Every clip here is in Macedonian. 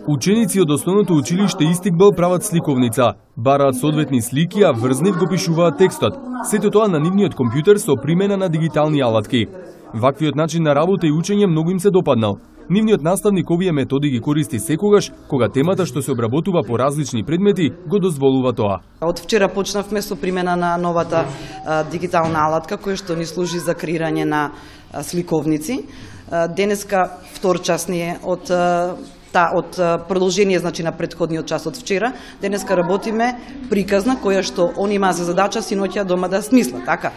Ученици од основното училиште Истикбал прават сликовница, бараат соодветни слики, а врз нив го пишуваат текстот. Сето тоа на нивниот компјутер со примена на дигитални алатки. Ваквиот начин на работа и учење многу им се допаднал. Нивниот наставник овие методи ги користи секогаш кога темата што се обработува по различни предмети го дозволува тоа. Од вчера почнавме со примена на новата дигитална алатка која што ни служи за креирање на сликовници. Денеска втор час ни е од продолжение, значи, на претходниот час од вчера. Денеска работиме приказна која што они има за задача синоќа дома да смисла, така.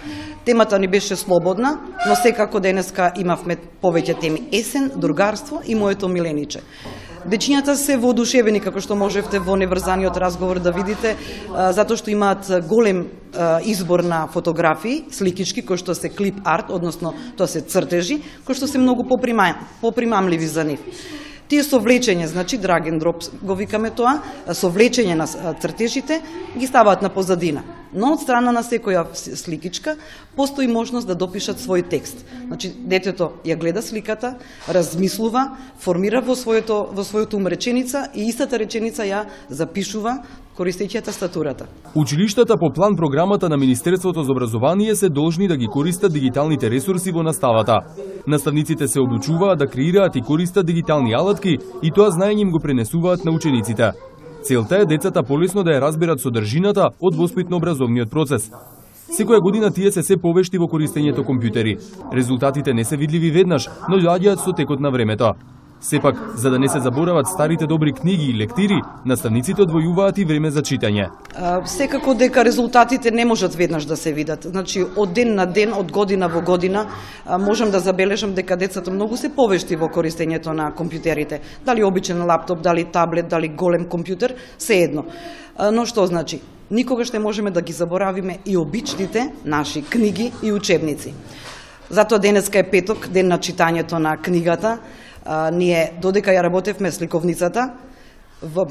Темата ни беше слободна, но секако денеска имавме повеќе теми: есен, другарство и моето милениче. Дечињата се воодушевени, како што можевте во неврзаниот разговор да видите, затоа што имаат голем избор на фотографии, сликички, кои што се клип арт, односно тоа се цртежи, кои што се многу попримамливи за нив. Тие совлечење, значи drag and drop го викаме тоа, совлечење на цртежите ги ставаат на позадина. Но од страна на секоја сликичка постои можност да допишат свој текст. Значи детето ја гледа сликата, размислува, формира во својото ум реченица и истата реченица ја запишува користејќи тастатурата. Училиштата по план програмата на Министерството за образование се должни да ги користат дигиталните ресурси во наставата. Наставниците се обучуваат да креираат и користат дигитални алатки и тоа знаење им го пренесуваат на учениците. Целта е децата полесно да ја разберат содржината од воспитно-образовниот процес. Секоја година тие се повешти во користењето компјутери. Резултатите не се видливи веднаш, но доаѓаат со текот на времето. Сепак, за да не се заборават старите добри книги и лектири, наставниците одвојуваат и време за читање. Секако дека резултатите не можат веднаш да се видат. Значи, од ден на ден, од година во година, можам да забележам дека децата многу се повешти во користењето на компјутерите. Дали обичен лаптоп, дали таблет, дали голем компјутер, се едно. Но што значи? Никогаш не можеме да ги заборавиме и обичните наши книги и учебници. Затоа денеска е петок, ден на читањето на книгата. Ние, додека ја работевме сликовницата,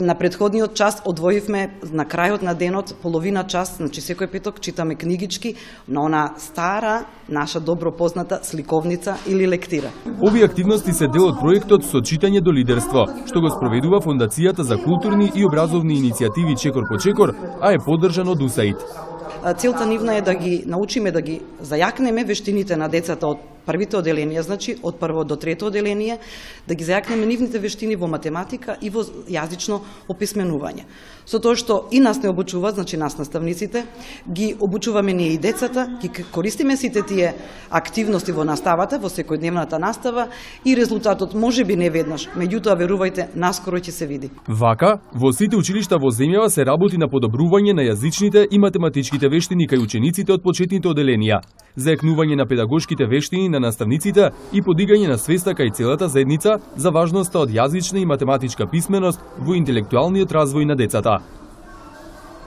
на претходниот час одвоивме на крајот на денот половина час, значи секој петок читаме книгички на она стара, наша добро позната сликовница или лектира. Овие активности се дел од проектот Со читање до лидерство, што го спроведува Фондацијата за културни и образовни иницијативи Чекор по Чекор, а е поддржан од USAID. Целта нивна е да ги научиме, да ги зајакнеме вештините на децата од првите оделенија, значи од прво до трето оделение, да ги зајакнеме нивните вештини во математика и во јазично описменување. Со тоа што и нас не обучуваат, значи нас наставниците, ги обучуваме ние и децата, ги користиме сите тие активности во наставата, во секојдневната настава и резултатот можеби не веднаш, меѓутоа верувајте, наскоро ќе се види. Вака, во сите училишта во земјава се работи на подобрување на јазичните и математичките вештини кај учениците од почетните оделенија, зајакнување на педагошките вештини на наставниците и подигање на свеста кај целата заедница за важноста од јазична и математичка писменост во интелектуалниот развој на децата.